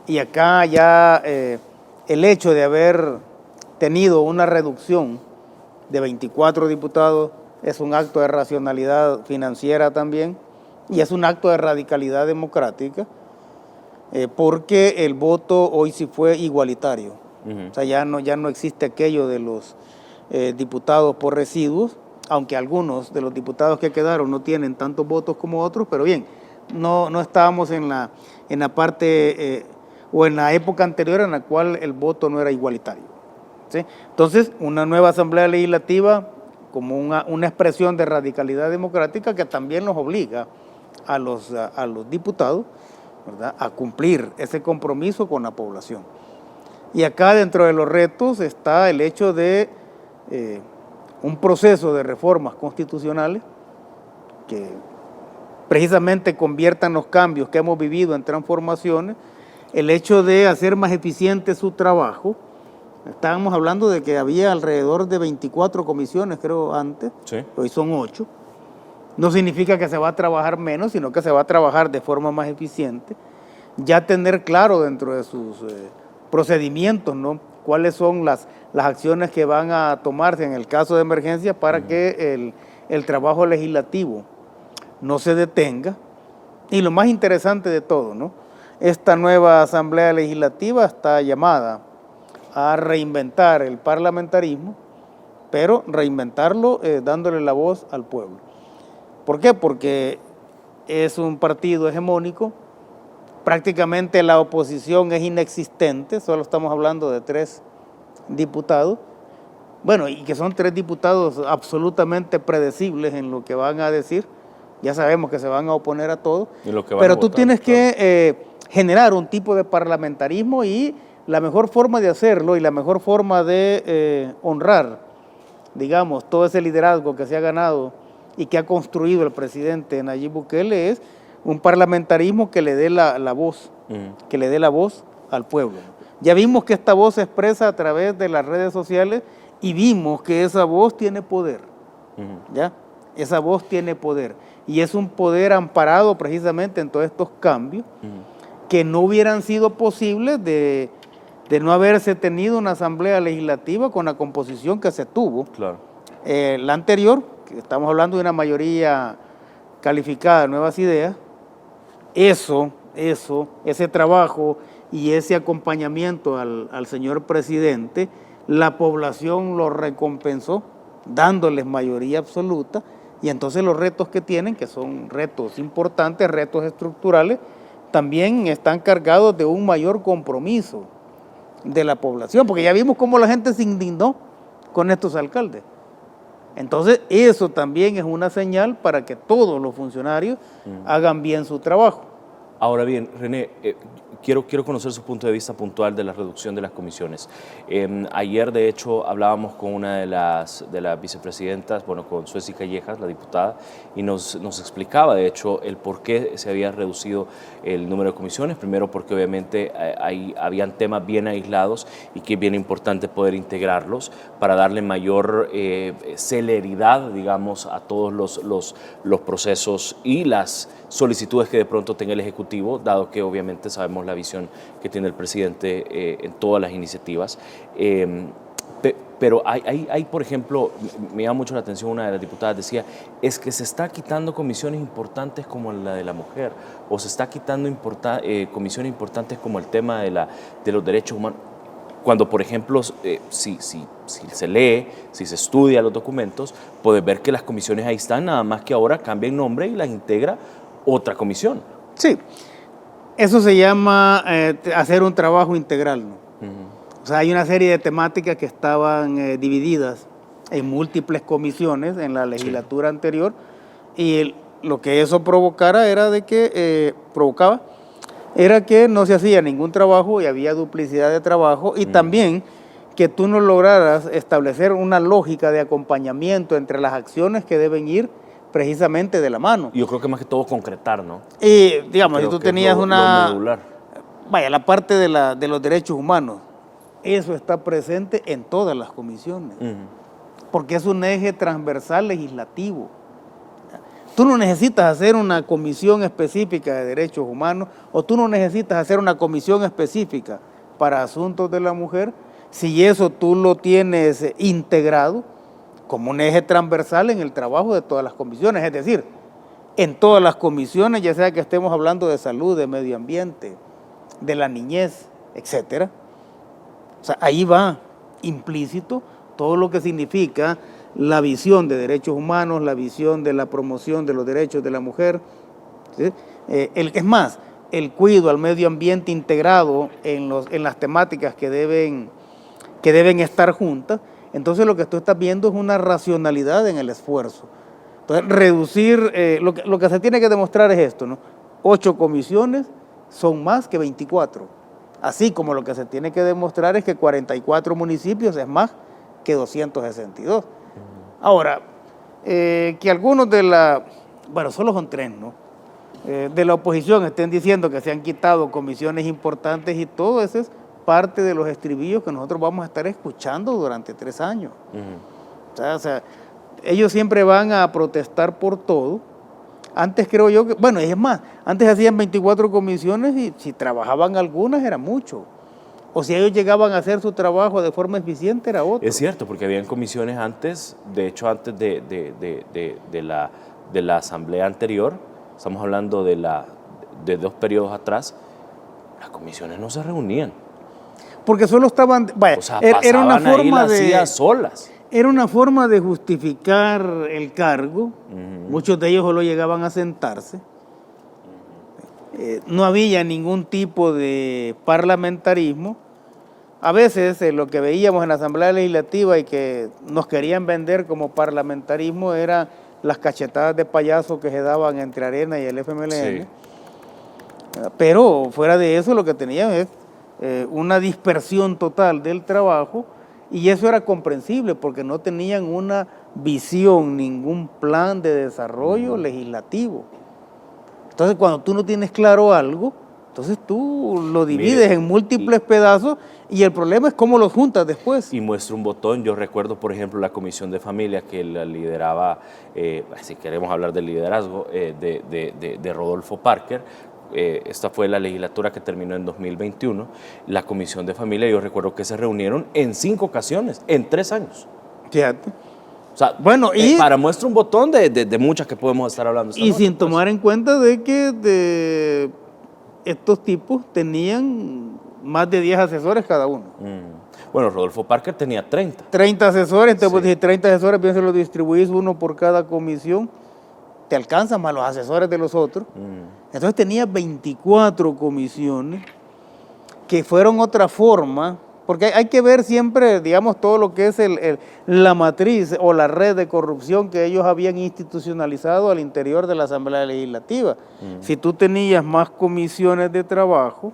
Y acá ya el hecho de haber tenido una reducción de 24 diputados es un acto de racionalidad financiera también, y es un acto de radicalidad democrática, porque el voto hoy sí fue igualitario. O sea, ya no existe aquello de los diputados por residuos, aunque algunos de los diputados que quedaron no tienen tantos votos como otros, pero bien, no estábamos en la parte o en la época anterior en la cual el voto no era igualitario, ¿sí? Entonces, una nueva Asamblea Legislativa como una expresión de radicalidad democrática que también nos obliga a los diputados, ¿verdad?, a cumplir ese compromiso con la población. Y acá dentro de los retos está el hecho de un proceso de reformas constitucionales que precisamente conviertan los cambios que hemos vivido en transformaciones, el hecho de hacer más eficiente su trabajo. Estábamos hablando de que había alrededor de 24 comisiones, creo, antes, sí. Hoy son 8. No significa que se va a trabajar menos, sino que se va a trabajar de forma más eficiente. Ya tener claro dentro de sus procedimientos, ¿no?, cuáles son las acciones que van a tomarse en el caso de emergencia para que el trabajo legislativo no se detenga. Y lo más interesante de todo, ¿no?, esta nueva Asamblea Legislativa está llamada a reinventar el parlamentarismo, pero reinventarlo dándole la voz al pueblo. ¿Por qué? Porque es un partido hegemónico, prácticamente la oposición es inexistente, solo estamos hablando de 3 diputados, bueno, y que son 3 diputados absolutamente predecibles en lo que van a decir, ya sabemos que se van a oponer a todo, pero tú tienes que generar un tipo de parlamentarismo, y la mejor forma de hacerlo y la mejor forma de honrar, digamos, todo ese liderazgo que se ha ganado y que ha construido el presidente Nayib Bukele es un parlamentarismo que le dé la voz, que le dé la voz al pueblo. Ya vimos que esta voz se expresa a través de las redes sociales y vimos que esa voz tiene poder, ¿ya? Esa voz tiene poder, y es un poder amparado precisamente en todos estos cambios que no hubieran sido posibles de no haberse tenido una Asamblea Legislativa con la composición que se tuvo. Claro. La anterior, que estamos hablando de una mayoría calificada de Nuevas Ideas, ese trabajo y ese acompañamiento al señor presidente, la población lo recompensó dándoles mayoría absoluta, y entonces los retos que tienen, que son retos importantes, retos estructurales, también están cargados de un mayor compromiso de la población, porque ya vimos cómo la gente se indignó con estos alcaldes. Entonces eso también es una señal para que todos los funcionarios hagan bien su trabajo. Ahora bien, René, quiero conocer su punto de vista puntual de la reducción de las comisiones. Ayer, de hecho, hablábamos con una de las vicepresidentas, bueno, con Sueci Callejas, la diputada, y nos explicaba, de hecho, el por qué se había reducido el número de comisiones. Primero, porque obviamente habían temas bien aislados y que es bien importante poder integrarlos para darle mayor celeridad, digamos, a todos los procesos y las solicitudes que de pronto tenga el Ejecutivo, dado que obviamente sabemos la visión que tiene el presidente en todas las iniciativas. Pero hay, por ejemplo, me llama mucho la atención, una de las diputadas decía, es que se está quitando comisiones importantes como la de la mujer, o se está quitando comisiones importantes como el tema de los derechos humanos. Cuando, por ejemplo, si se lee, si se estudia los documentos, puedes ver que las comisiones ahí están, nada más que ahora cambian nombre y las integra otra comisión. Sí, eso se llama hacer un trabajo integral, ¿no? O sea, hay una serie de temáticas que estaban divididas en múltiples comisiones en la legislatura anterior, y lo que eso provocaba era que no se hacía ningún trabajo y había duplicidad de trabajo, y también que tú no lograras establecer una lógica de acompañamiento entre las acciones que deben ir precisamente de la mano. Yo creo que más que todo concretar, ¿no? Y digamos, si tú tenías la parte de los derechos humanos, eso está presente en todas las comisiones, porque es un eje transversal legislativo. Tú no necesitas hacer una comisión específica de derechos humanos, o tú no necesitas hacer una comisión específica para asuntos de la mujer, si eso tú lo tienes integrado como un eje transversal en el trabajo de todas las comisiones. Es decir, en todas las comisiones, ya sea que estemos hablando de salud, de medio ambiente, de la niñez, etcétera. O sea, ahí va implícito todo lo que significa la visión de derechos humanos, la visión de la promoción de los derechos de la mujer. ¿Sí? Es más, el cuidado al medio ambiente integrado en las temáticas que deben estar juntas. Entonces lo que tú estás viendo es una racionalidad en el esfuerzo. Entonces, reducir, lo que se tiene que demostrar es esto, ¿no? 8 comisiones son más que 24. Así como lo que se tiene que demostrar es que 44 municipios es más que 262. Ahora, que algunos solo son 3, ¿no? De la oposición estén diciendo que se han quitado comisiones importantes y todo eso es parte de los estribillos que nosotros vamos a estar escuchando durante 3 años. O sea, ellos siempre van a protestar por todo. Antes creo yo que, es más, antes hacían 24 comisiones y si trabajaban algunas era mucho. O si ellos llegaban a hacer su trabajo de forma eficiente era otro. Es cierto, porque habían comisiones antes, de hecho antes de la asamblea anterior, estamos hablando de 2 periodos atrás, las comisiones no se reunían. Porque solo estaban, era una forma solas. Era una forma de justificar el cargo. Muchos de ellos solo llegaban a sentarse. No había ningún tipo de parlamentarismo. A veces lo que veíamos en la Asamblea Legislativa y que nos querían vender como parlamentarismo eran las cachetadas de payaso que se daban entre Arena y el FMLN. Sí. Pero fuera de eso lo que tenían es una dispersión total del trabajo, y eso era comprensible porque no tenían una visión, ningún plan de desarrollo legislativo. Entonces, cuando tú no tienes claro algo, entonces tú lo divides en múltiples pedazos, y el problema es cómo los juntas después. Y muestra un botón. Yo recuerdo, por ejemplo, la Comisión de Familia que la lideraba, si queremos hablar del liderazgo, de Rodolfo Parker. Esta fue la legislatura que terminó en 2021. La Comisión de Familia, yo recuerdo que se reunieron en 5 ocasiones, en 3 años. Fíjate. O sea, para muestra un botón de muchas que podemos estar hablando. Y noche, sin tomar en cuenta de que estos tipos tenían más de 10 asesores cada uno. Bueno, Rodolfo Parker tenía 30. 30 asesores, entonces si 30 asesores, bien se los distribuís uno por cada comisión, te alcanzan más los asesores de los otros. Entonces tenía 24 comisiones que fueron otra forma Porque hay que ver siempre, digamos, todo lo que es la matriz o la red de corrupción que ellos habían institucionalizado al interior de la Asamblea Legislativa. Si tú tenías más comisiones de trabajo,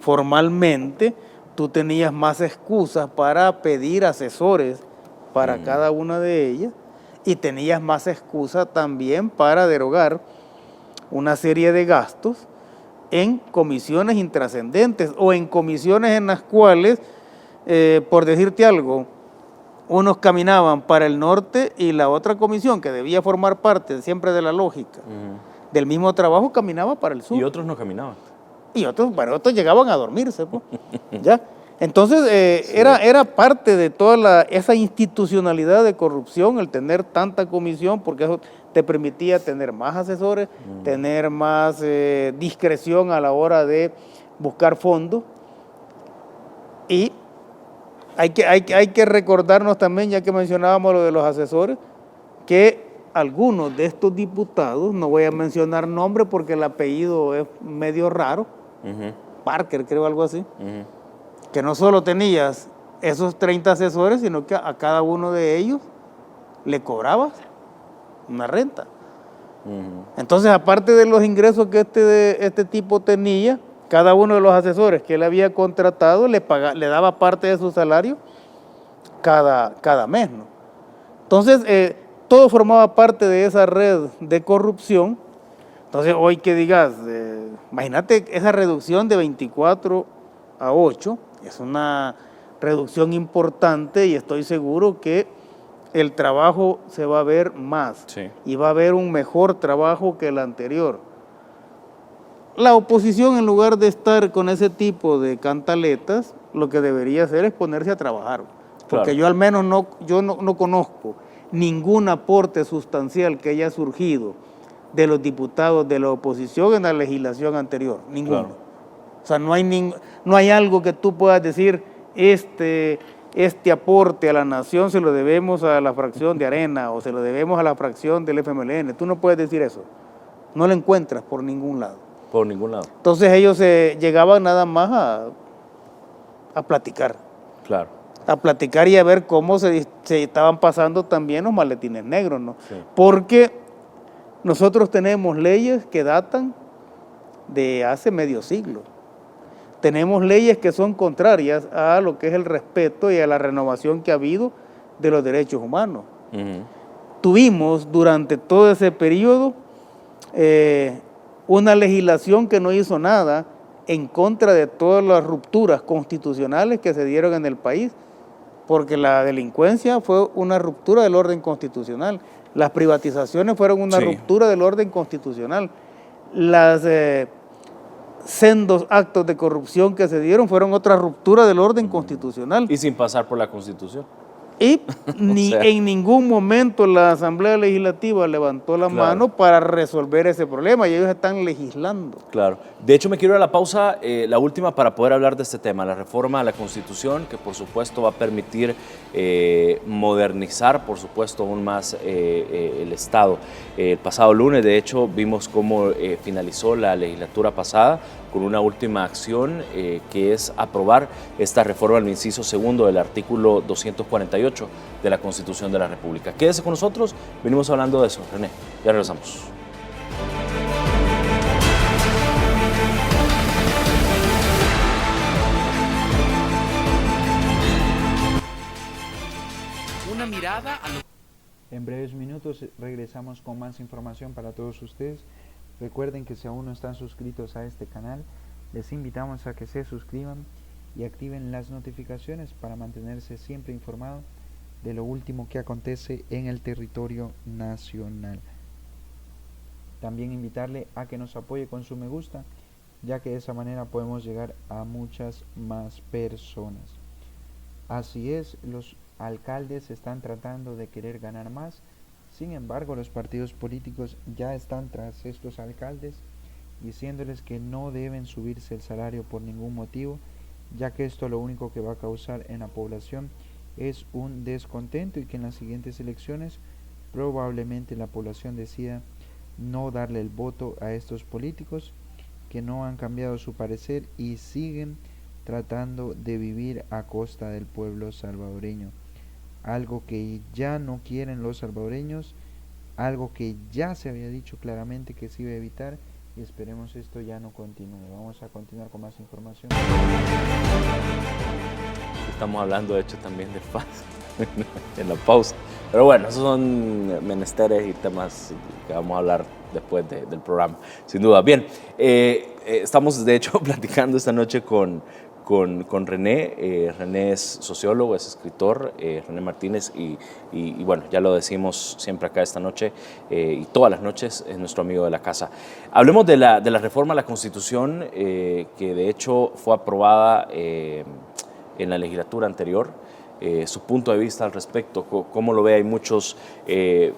formalmente, tú tenías más excusas para pedir asesores para cada una de ellas y tenías más excusas también para derogar una serie de gastos en comisiones intrascendentes o en comisiones en las cuales, por decirte algo, unos caminaban para el norte y la otra comisión, que debía formar parte siempre de la lógica del mismo trabajo, caminaba para el sur. Y otros no caminaban. Y otros, bueno, otros llegaban a dormirse, pues, ¿ya? Entonces, era parte de toda esa institucionalidad de corrupción, el tener tanta comisión, porque eso te permitía tener más asesores, tener más discreción a la hora de buscar fondos. Y hay que recordarnos también, ya que mencionábamos lo de los asesores, que algunos de estos diputados, no voy a mencionar nombre porque el apellido es medio raro, Parker creo, algo así, que no solo tenías esos 30 asesores, sino que a cada uno de ellos le cobrabas una renta. Entonces, aparte de los ingresos que este tipo tenía, cada uno de los asesores que él había contratado le daba parte de su salario cada mes, ¿no? Entonces, todo formaba parte de esa red de corrupción. Entonces, hoy que digas, imagínate esa reducción de 24 a 8, es una reducción importante y estoy seguro que el trabajo se va a ver más y va a haber un mejor trabajo que el anterior. La oposición, en lugar de estar con ese tipo de cantaletas, lo que debería hacer es ponerse a trabajar. Porque yo al menos no conozco ningún aporte sustancial que haya surgido de los diputados de la oposición en la legislación anterior, ninguno. O sea, no hay algo que tú puedas decir, este aporte a la nación se lo debemos a la fracción de Arena o se lo debemos a la fracción del FMLN. Tú no puedes decir eso. No lo encuentras por ningún lado. Por ningún lado. Entonces ellos llegaban nada más a platicar. Claro. A platicar y a ver cómo se estaban pasando también los maletines negros, ¿no? Sí. Porque nosotros tenemos leyes que datan de hace medio siglo. Tenemos leyes que son contrarias a lo que es el respeto y a la renovación que ha habido de los derechos humanos. Tuvimos durante todo ese periodo una legislación que no hizo nada en contra de todas las rupturas constitucionales que se dieron en el país, porque la delincuencia fue una ruptura del orden constitucional, las privatizaciones fueron una ruptura del orden constitucional, las sendos actos de corrupción que se dieron fueron otra ruptura del orden constitucional. Y sin pasar por la Constitución. Y en ningún momento la Asamblea Legislativa levantó la mano para resolver ese problema y ellos están legislando. Claro. De hecho, me quiero ir a la pausa, la última, para poder hablar de este tema, la reforma a la Constitución, que por supuesto va a permitir modernizar, por supuesto, aún más el Estado. El pasado lunes, de hecho, vimos cómo finalizó la legislatura pasada con una última acción que es aprobar esta reforma al inciso segundo del artículo 248 de la Constitución de la República. Quédese con nosotros, venimos hablando de eso. René, ya regresamos. Una mirada a lo... En breves minutos regresamos con más información para todos ustedes. Recuerden que si aún no están suscritos a este canal, les invitamos a que se suscriban y activen las notificaciones para mantenerse siempre informados de lo último que acontece en el territorio nacional. También invitarle a que nos apoye con su me gusta, ya que de esa manera podemos llegar a muchas más personas. Así es, los alcaldes están tratando de querer ganar más. Sin embargo, los partidos políticos ya están tras estos alcaldes, diciéndoles que no deben subirse el salario por ningún motivo, ya que esto lo único que va a causar en la población es un descontento y que en las siguientes elecciones probablemente la población decida no darle el voto a estos políticos que no han cambiado su parecer y siguen tratando de vivir a costa del pueblo salvadoreño. Algo que ya no quieren los salvadoreños, algo que ya se había dicho claramente que se iba a evitar, y esperemos esto ya no continúe. Vamos a continuar con más información. Estamos hablando de hecho también de paz en la pausa. Pero bueno, esos son menesteres y temas que vamos a hablar después del programa, sin duda. Bien, estamos de hecho platicando esta noche con René. René es sociólogo, es escritor, René Martínez, y bueno, ya lo decimos siempre acá esta noche y todas las noches, es nuestro amigo de la casa. Hablemos de la reforma a la Constitución, que de hecho fue aprobada en la legislatura anterior. Su punto de vista al respecto, cómo lo ve. Hay muchos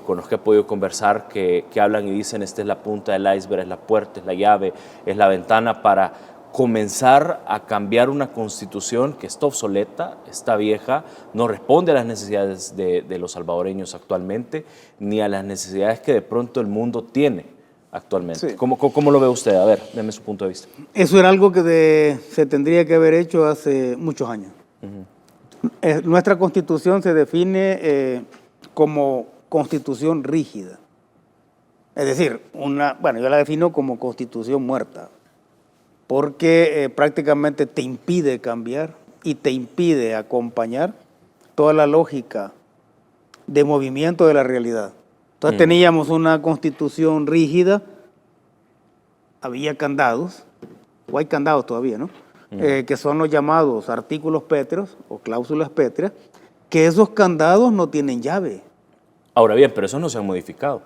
con los que he podido conversar que hablan y dicen esta es la punta del iceberg, es la puerta, es la llave, es la ventana para comenzar a cambiar una constitución que está obsoleta, está vieja, no responde a las necesidades de los salvadoreños actualmente, ni a las necesidades que de pronto el mundo tiene actualmente. Sí. ¿Cómo lo ve usted? A ver, déme su punto de vista. Eso era algo que se tendría que haber hecho hace muchos años. Nuestra constitución se define como constitución rígida. Es decir, yo la defino como constitución muerta, porque prácticamente te impide cambiar y te impide acompañar toda la lógica de movimiento de la realidad. Entonces teníamos una constitución rígida, había candados, o hay candados todavía, ¿no? Que son los llamados artículos pétreos o cláusulas pétreas, que esos candados no tienen llave. Ahora bien, pero esos no se han modificado.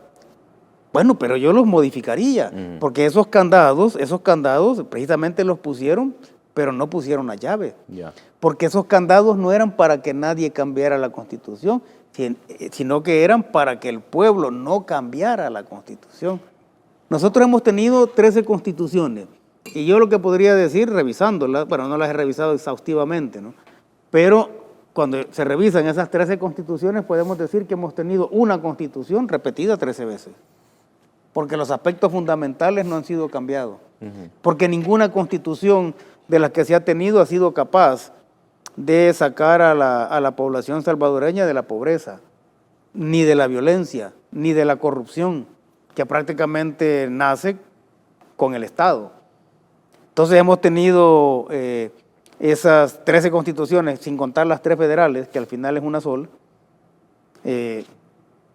Bueno, pero yo los modificaría, porque esos candados precisamente los pusieron, pero no pusieron la llave. Porque esos candados no eran para que nadie cambiara la Constitución, sino que eran para que el pueblo no cambiara la Constitución. Nosotros hemos tenido 13 constituciones, y yo lo que podría decir, revisándolas, bueno, no las he revisado exhaustivamente, ¿no? Pero cuando se revisan esas 13 constituciones, podemos decir que hemos tenido una constitución repetida 13 veces. Porque los aspectos fundamentales no han sido cambiados. Porque ninguna constitución de las que se ha tenido ha sido capaz de sacar a la población salvadoreña de la pobreza, ni de la violencia, ni de la corrupción, que prácticamente nace con el Estado. Entonces hemos tenido esas 13 constituciones, sin contar las 3 federales, que al final es una sola.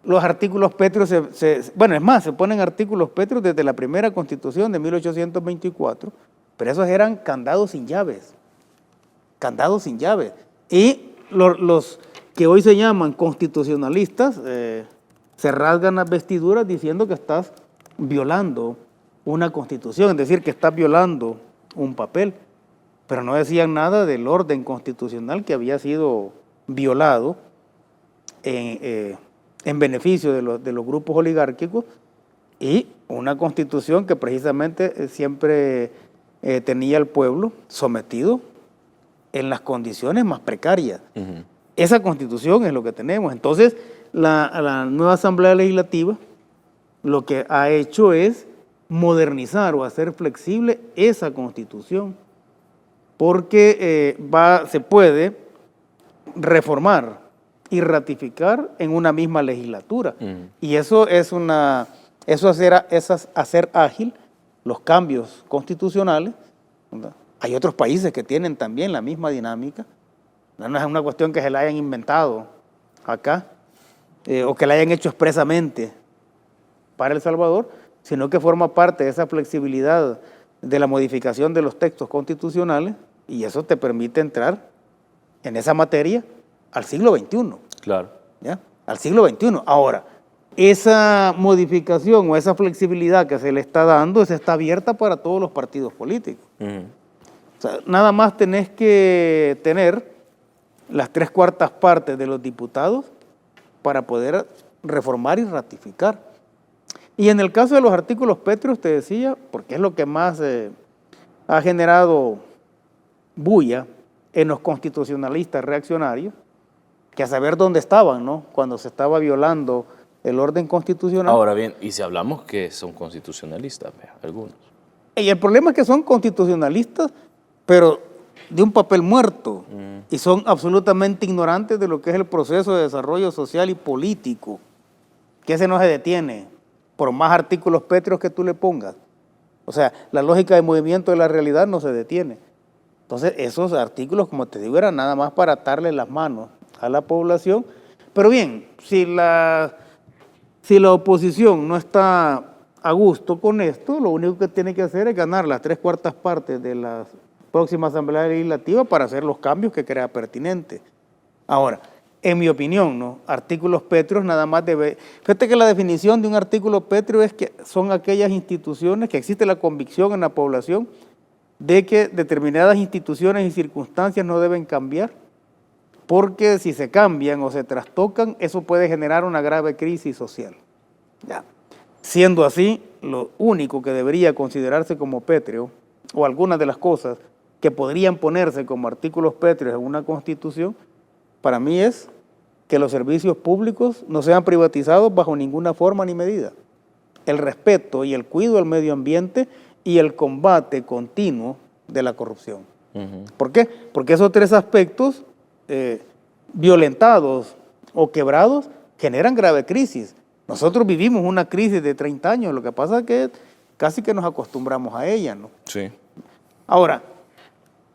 Los artículos pétreos, se ponen artículos pétreos desde la primera constitución de 1824, pero esos eran candados sin llaves. Candados sin llaves. Y los que hoy se llaman constitucionalistas se rasgan las vestiduras diciendo que estás violando una constitución, es decir, que estás violando un papel, pero no decían nada del orden constitucional que había sido violado en beneficio de los grupos oligárquicos, y una constitución que precisamente siempre tenía al pueblo sometido en las condiciones más precarias. Esa constitución es lo que tenemos. Entonces, la nueva Asamblea Legislativa lo que ha hecho es modernizar o hacer flexible esa constitución, porque se puede reformar y ratificar en una misma legislatura. Y eso es hacer ágil los cambios constitucionales, ¿verdad? Hay otros países que tienen también la misma dinámica. No es una cuestión que se la hayan inventado acá o que la hayan hecho expresamente para El Salvador, sino que forma parte de esa flexibilidad de la modificación de los textos constitucionales, y eso te permite entrar en esa materia al siglo XXI. Claro. ¿Ya? Al siglo XXI. Ahora, esa modificación o esa flexibilidad que se le está dando, está abierta para todos los partidos políticos. O sea, nada más tenés que tener las 3/4 partes de los diputados para poder reformar y ratificar. Y en el caso de los artículos pétreos, te decía, porque es lo que más ha generado bulla en los constitucionalistas reaccionarios, que a saber dónde estaban, ¿no?, cuando se estaba violando el orden constitucional. Ahora bien, y si hablamos que son constitucionalistas, algunos. Y el problema es que son constitucionalistas, pero de un papel muerto y son absolutamente ignorantes de lo que es el proceso de desarrollo social y político, que ese no se detiene por más artículos pétreos que tú le pongas. O sea, la lógica de movimiento de la realidad no se detiene. Entonces, esos artículos, como te digo, eran nada más para atarle las manos a la población. Pero bien, si la oposición no está a gusto con esto, lo único que tiene que hacer es ganar las 3/4 partes de la próxima Asamblea Legislativa para hacer los cambios que crea pertinentes. Ahora, en mi opinión, ¿no? Artículos pétreos nada más debe... Fíjate que la definición de un artículo pétreo es que son aquellas instituciones que existe la convicción en la población de que determinadas instituciones y circunstancias no deben cambiar, porque si se cambian o se trastocan, eso puede generar una grave crisis social. Ya. Siendo así, lo único que debería considerarse como pétreo, o algunas de las cosas que podrían ponerse como artículos pétreos en una constitución, para mí es que los servicios públicos no sean privatizados bajo ninguna forma ni medida. El respeto y el cuidado al medio ambiente y el combate continuo de la corrupción. ¿Por qué? Porque esos 3 aspectos violentados o quebrados generan grave crisis. Nosotros vivimos una crisis de 30 años, lo que pasa es que casi que nos acostumbramos a ella, ¿no? Sí. Ahora,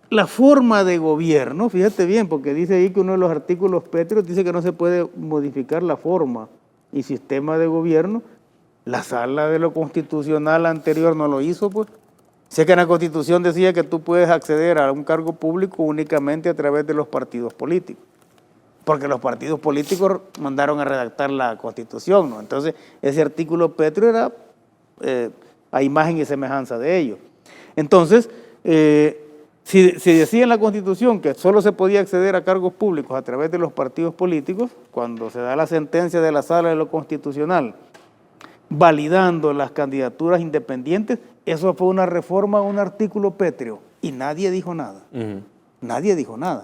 la forma de gobierno, fíjate bien, porque dice ahí que uno de los artículos pétreos dice que no se puede modificar la forma y sistema de gobierno. La sala de lo constitucional anterior no lo hizo, pues. Sé que en la Constitución decía que tú puedes acceder a un cargo público únicamente a través de los partidos políticos, porque los partidos políticos mandaron a redactar la Constitución, ¿no? Entonces, ese artículo pétreo era a imagen y semejanza de ellos. Entonces, si decía en la Constitución que solo se podía acceder a cargos públicos a través de los partidos políticos, cuando se da la sentencia de la Sala de lo Constitucional validando las candidaturas independientes, eso fue una reforma a un artículo pétreo y nadie dijo nada. Nadie dijo nada.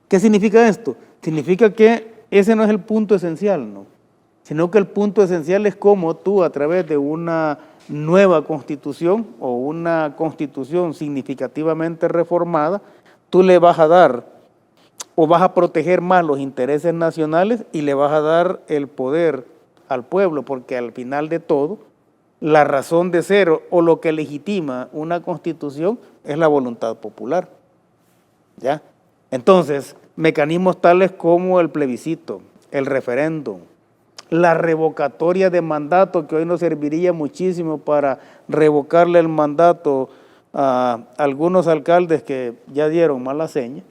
¿Qué significa esto? Significa que ese no es el punto esencial, ¿no? Sino que el punto esencial es cómo tú, a través de una nueva constitución o una constitución significativamente reformada, tú le vas a dar o vas a proteger más los intereses nacionales y le vas a dar el poder al pueblo, porque al final de todo, la razón de ser o lo que legitima una constitución es la voluntad popular. ¿Ya? Entonces, mecanismos tales como el plebiscito, el referéndum, la revocatoria de mandato, que hoy nos serviría muchísimo para revocarle el mandato a algunos alcaldes que ya dieron mala seña,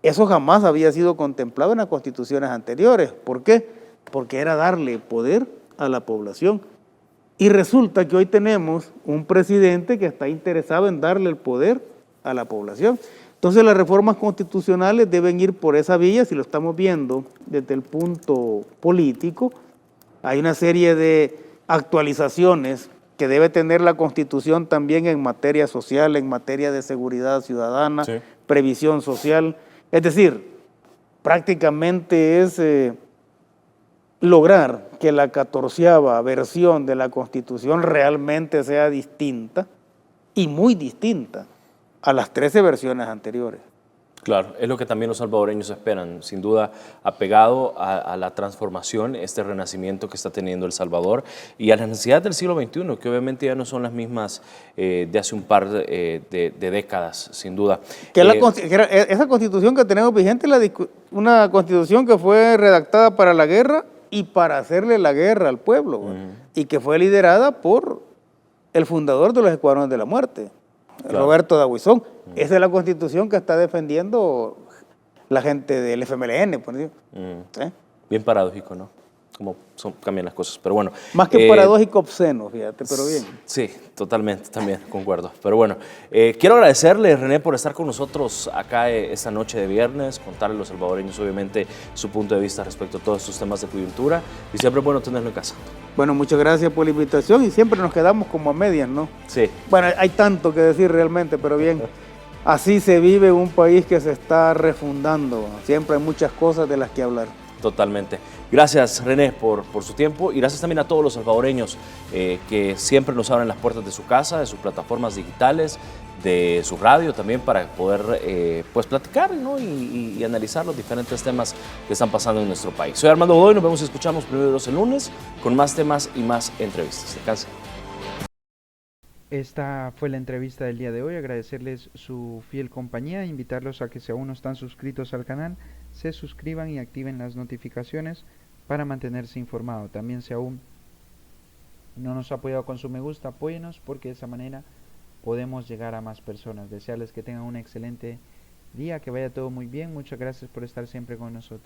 eso jamás había sido contemplado en las constituciones anteriores. ¿Por qué? Porque era darle poder a la población. Y resulta que hoy tenemos un presidente que está interesado en darle el poder a la población. Entonces las reformas constitucionales deben ir por esa vía. Si lo estamos viendo desde el punto político, hay una serie de actualizaciones que debe tener la Constitución también en materia social, en materia de seguridad ciudadana, sí, previsión social. Es decir, prácticamente es lograr que la 14ª versión de la Constitución realmente sea distinta y muy distinta a las 13 versiones anteriores. Claro, es lo que también los salvadoreños esperan, sin duda apegado a la transformación, este renacimiento que está teniendo El Salvador y a las necesidades del siglo XXI, que obviamente ya no son las mismas de hace un par de décadas, sin duda. Esa constitución que tenemos vigente es una constitución que fue redactada para la guerra y para hacerle la guerra al pueblo, y que fue liderada por el fundador de los Escuadrones de la Muerte, claro, Roberto D'Aubuisson. Esa es la constitución que está defendiendo la gente del FMLN, por ejemplo. ¿Sí? Bien paradójico, ¿no? Cómo cambian las cosas, pero bueno. Más que paradójico, obsceno, fíjate, pero bien. Sí, totalmente, también, concuerdo. Pero bueno, quiero agradecerle, René, por estar con nosotros acá esta noche de viernes, contarle a los salvadoreños, obviamente, su punto de vista respecto a todos estos temas de coyuntura, y siempre es bueno tenerlo en casa. Bueno, muchas gracias por la invitación, y siempre nos quedamos como a medias, ¿no? Sí. Bueno, hay tanto que decir realmente, pero bien. Así se vive un país que se está refundando. Siempre hay muchas cosas de las que hablar. Totalmente. Gracias, René, por su tiempo y gracias también a todos los salvadoreños que siempre nos abren las puertas de su casa, de sus plataformas digitales, de su radio también para poder pues platicar, ¿no? y analizar los diferentes temas que están pasando en nuestro país. Soy Armando Godoy, nos vemos y escuchamos primero el lunes con más temas y más entrevistas. Descansen. Esta fue la entrevista del día de hoy. Agradecerles su fiel compañía, invitarlos a que si aún no están suscritos al canal, se suscriban y activen las notificaciones para mantenerse informado. También si aún no nos ha apoyado con su me gusta, apóyenos porque de esa manera podemos llegar a más personas. Desearles que tengan un excelente día, que vaya todo muy bien. Muchas gracias por estar siempre con nosotros.